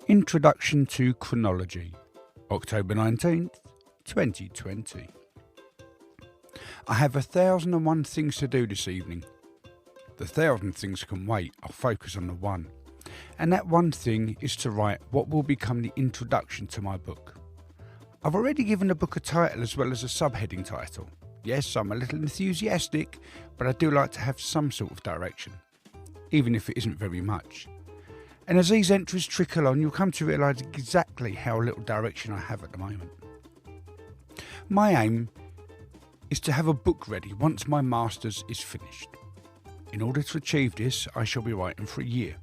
Introduction to Chronology, October 19th, 2020. I have 1,001 things to do this evening. The 1,000 things can wait, I'll focus on the one. And that one thing is to write what will become the introduction to my book. I've already given the book a title as well as a subheading title. Yes, I'm a little enthusiastic, but I do like to have some sort of direction, even if it isn't very much. And as these entries trickle on, you'll come to realise exactly how little direction I have at the moment. My aim is to have a book ready once my Masters is finished. In order to achieve this, I shall be writing for a year.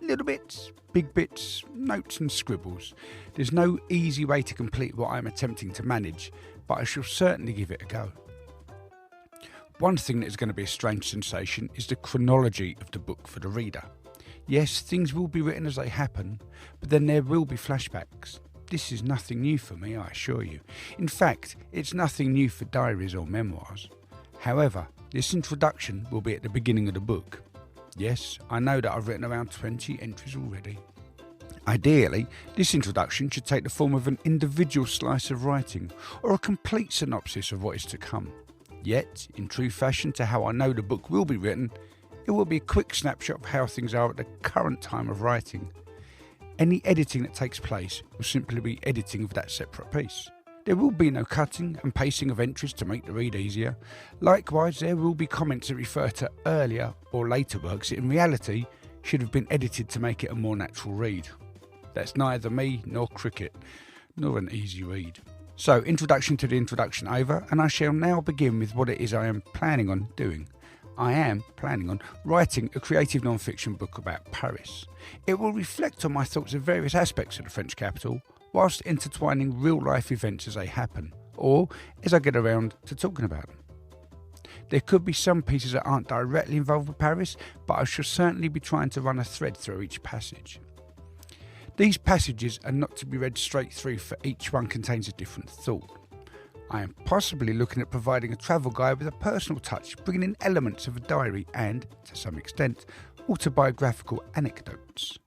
Little bits, big bits, notes and scribbles. There's no easy way to complete what I'm attempting to manage, but I shall certainly give it a go. One thing that is going to be a strange sensation is the chronology of the book for the reader. Yes, things will be written as they happen, but then there will be flashbacks. This is nothing new for me, I assure you. In fact, it's nothing new for diaries or memoirs. However, this introduction will be at the beginning of the book. Yes, I know that I've written around 20 entries already. Ideally, this introduction should take the form of an individual slice of writing, or a complete synopsis of what is to come. Yet, in true fashion to how I know the book will be written, it will be a quick snapshot of how things are at the current time of writing. Any editing that takes place will simply be editing of that separate piece. There will be no cutting and pasting of entries to make the read easier. Likewise, there will be comments that refer to earlier or later works that in reality should have been edited to make it a more natural read. That's neither me nor cricket, nor an easy read. So, introduction to the introduction over, and I shall now begin with what it is I am planning on doing. I am planning on writing a creative non-fiction book about Paris. It will reflect on my thoughts of various aspects of the French capital, whilst intertwining real-life events as they happen, or as I get around to talking about them. There could be some pieces that aren't directly involved with Paris, but I shall certainly be trying to run a thread through each passage. These passages are not to be read straight through, for each one contains a different thought. I am possibly looking at providing a travel guide with a personal touch, bringing in elements of a diary and, to some extent, autobiographical anecdotes.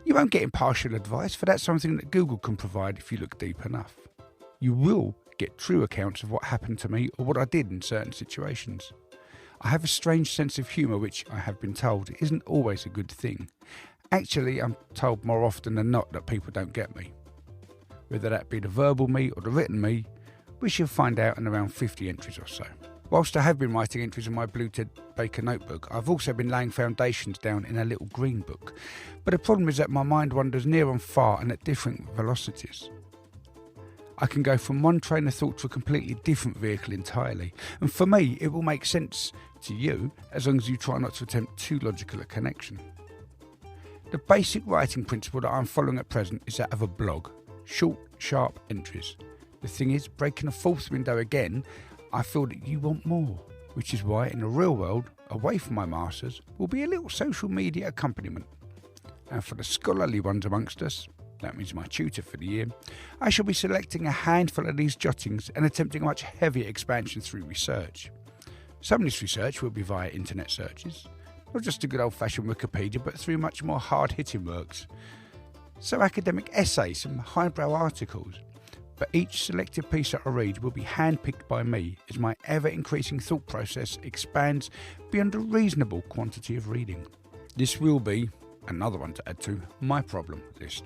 You won't get impartial advice, for that's something that Google can provide if you look deep enough. You will get true accounts of what happened to me or what I did in certain situations. I have a strange sense of humour which, I have been told, isn't always a good thing. Actually, I'm told more often than not that people don't get me. Whether that be the verbal me or the written me, we shall find out in around 50 entries or so. Whilst I have been writing entries in my Blue Ted Baker notebook, I've also been laying foundations down in a little green book. But the problem is that my mind wanders near and far and at different velocities. I can go from one train of thought to a completely different vehicle entirely. And for me, it will make sense to you as long as you try not to attempt too logical a connection. The basic writing principle that I'm following at present is that of a blog. Short, sharp entries. The thing is, breaking the fourth window again, I feel that you want more, which is why in the real world, away from my Masters, will be a little social media accompaniment. And for the scholarly ones amongst us, that means my tutor for the year, I shall be selecting a handful of these jottings and attempting a much heavier expansion through research. Some of this research will be via internet searches, not just a good old-fashioned Wikipedia, but through much more hard-hitting works. So academic essays, some highbrow articles. But each selected piece that I read will be handpicked by me as my ever-increasing thought process expands beyond a reasonable quantity of reading. This will be, another one to add to, my problem list.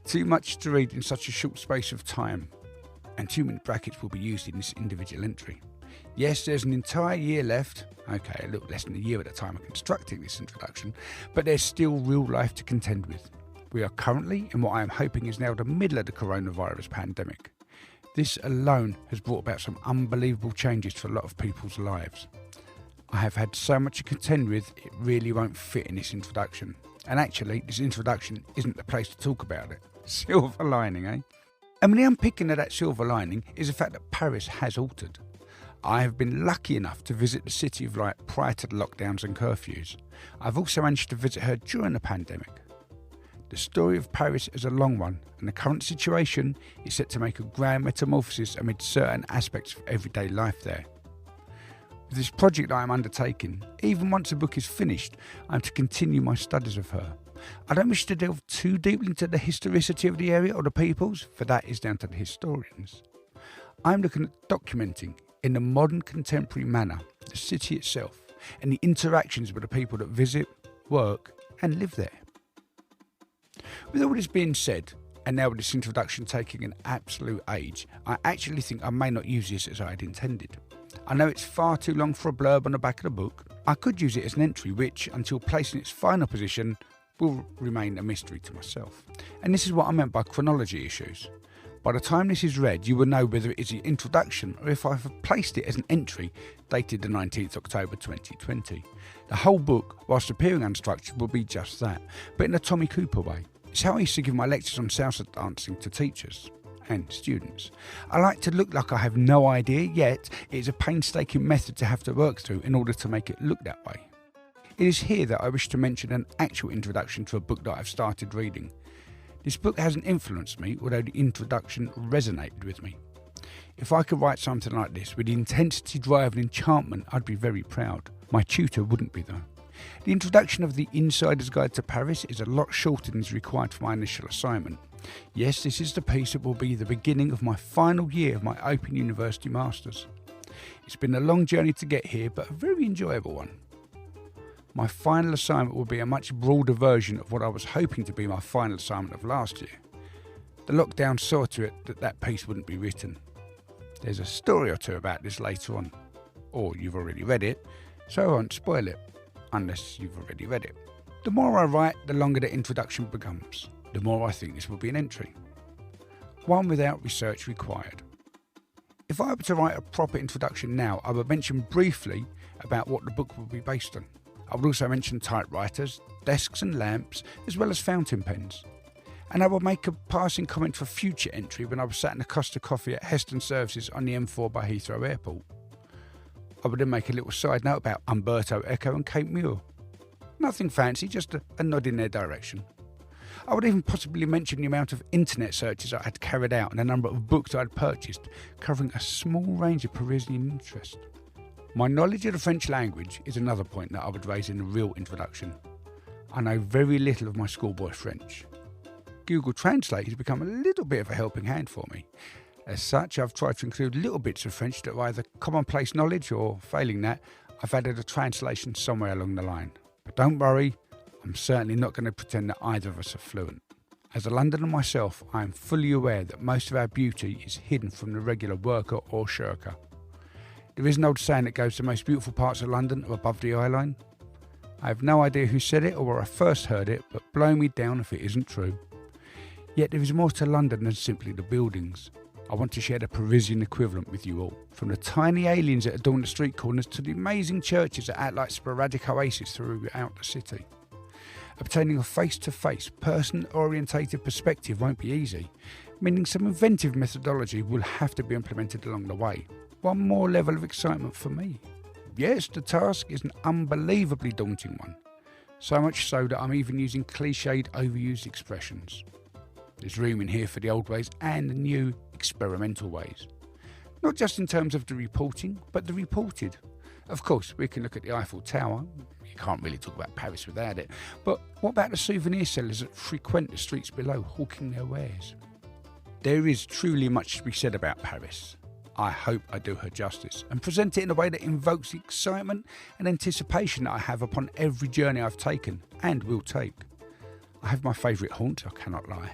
Too much to read in such a short space of time, and too many brackets will be used in this individual entry. Yes, there's an entire year left, okay, a little less than a year at the time of constructing this introduction, but there's still real life to contend with. We are currently in what I am hoping is now the middle of the coronavirus pandemic. This alone has brought about some unbelievable changes to a lot of people's lives. I have had so much to contend with, it really won't fit in this introduction. And actually, this introduction isn't the place to talk about it. Silver lining, eh? And the unpicking of that silver lining is the fact that Paris has altered. I have been lucky enough to visit the City of Light prior to the lockdowns and curfews. I've also managed to visit her during the pandemic. The story of Paris is a long one, and the current situation is set to make a grand metamorphosis amid certain aspects of everyday life there. With this project I am undertaking, even once the book is finished, I am to continue my studies of her. I don't wish to delve too deeply into the historicity of the area or the peoples, for that is down to the historians. I'm looking at documenting, in a modern contemporary manner, the city itself and the interactions with the people that visit, work and live there. With all this being said, and now with this introduction taking an absolute age, I actually think I may not use this as I had intended. I know it's far too long for a blurb on the back of the book. I could use it as an entry which, until placed in its final position, will remain a mystery to myself. And this is what I meant by chronology issues. By the time this is read, you will know whether it is the introduction or if I've placed it as an entry dated the 19th October 2020. The whole book, whilst appearing unstructured, will be just that, but in a Tommy Cooper way. It's how I used to give my lectures on salsa dancing to teachers and students. I like to look like I have no idea, yet it is a painstaking method to have to work through in order to make it look that way. It is here that I wish to mention an actual introduction to a book that I've started reading. This book hasn't influenced me, although the introduction resonated with me. If I could write something like this with the intensity, drive and enchantment, I'd be very proud. My tutor wouldn't be though. The introduction of The Insider's Guide to Paris is a lot shorter than is required for my initial assignment. Yes, this is the piece that will be the beginning of my final year of my Open University Masters. It's been a long journey to get here, but a very enjoyable one. My final assignment will be a much broader version of what I was hoping to be my final assignment of last year. The lockdown saw to it that that piece wouldn't be written. There's a story or two about this later on, or you've already read it, so I won't spoil it, unless you've already read it. The more I write, the longer the introduction becomes. The more I think this will be an entry. One without research required. If I were to write a proper introduction now, I would mention briefly about what the book will be based on. I would also mention typewriters, desks and lamps, as well as fountain pens. And I will make a passing comment for future entry when I was sat in a Costa Coffee at Heston Services on the M4 by Heathrow Airport. I would then make a little side note about Umberto Eco and Cape Muir. Nothing fancy, just a nod in their direction. I would even possibly mention the amount of internet searches I had carried out and the number of books I had purchased, covering a small range of Parisian interest. My knowledge of the French language is another point that I would raise in the real introduction. I know very little of my schoolboy French. Google Translate has become a little bit of a helping hand for me. As such, I've tried to include little bits of French that are either commonplace knowledge or, failing that, I've added a translation somewhere along the line. But don't worry, I'm certainly not going to pretend that either of us are fluent. As a Londoner myself, I am fully aware that most of our beauty is hidden from the regular worker or shirker. There is an old saying that goes the most beautiful parts of London are above the eye line. I have no idea who said it or where I first heard it, but blow me down if it isn't true. Yet there is more to London than simply the buildings. I want to share the Parisian equivalent with you all. From the tiny aliens that adorn the street corners to the amazing churches that act like sporadic oases throughout the city. Obtaining a face-to-face, person-orientated perspective won't be easy, meaning some inventive methodology will have to be implemented along the way. One more level of excitement for me. Yes, the task is an unbelievably daunting one. So much so that I'm even using cliched, overused expressions. There's room in here for the old ways and the new, experimental ways. Not just in terms of the reporting, but the reported. Of course, we can look at the Eiffel Tower. You can't really talk about Paris without it. But what about the souvenir sellers that frequent the streets below, hawking their wares? There is truly much to be said about Paris. I hope I do her justice and present it in a way that invokes the excitement and anticipation that I have upon every journey I've taken and will take. I have my favourite haunts, I cannot lie.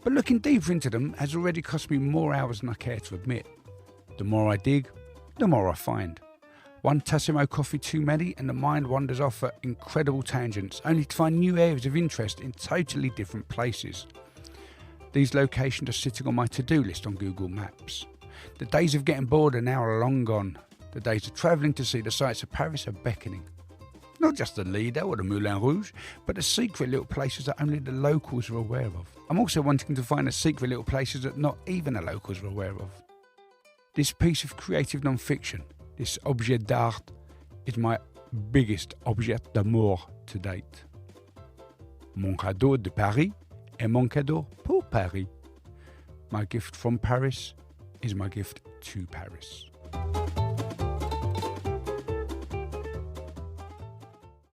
But looking deeper into them has already cost me more hours than I care to admit. The more I dig, the more I find. One Tassimo coffee too many and the mind wanders off at incredible tangents, only to find new areas of interest in totally different places. These locations are sitting on my to-do list on Google Maps. The days of getting bored are now long gone. The days of travelling to see the sights of Paris are beckoning. Not just the Lido or the Moulin Rouge, but the secret little places that only the locals are aware of. I'm also wanting to find the secret little places that not even the locals are aware of. This piece of creative non-fiction, this objet d'art, is my biggest objet d'amour to date. Mon cadeau de Paris est mon cadeau pour Paris. My gift from Paris is my gift to Paris.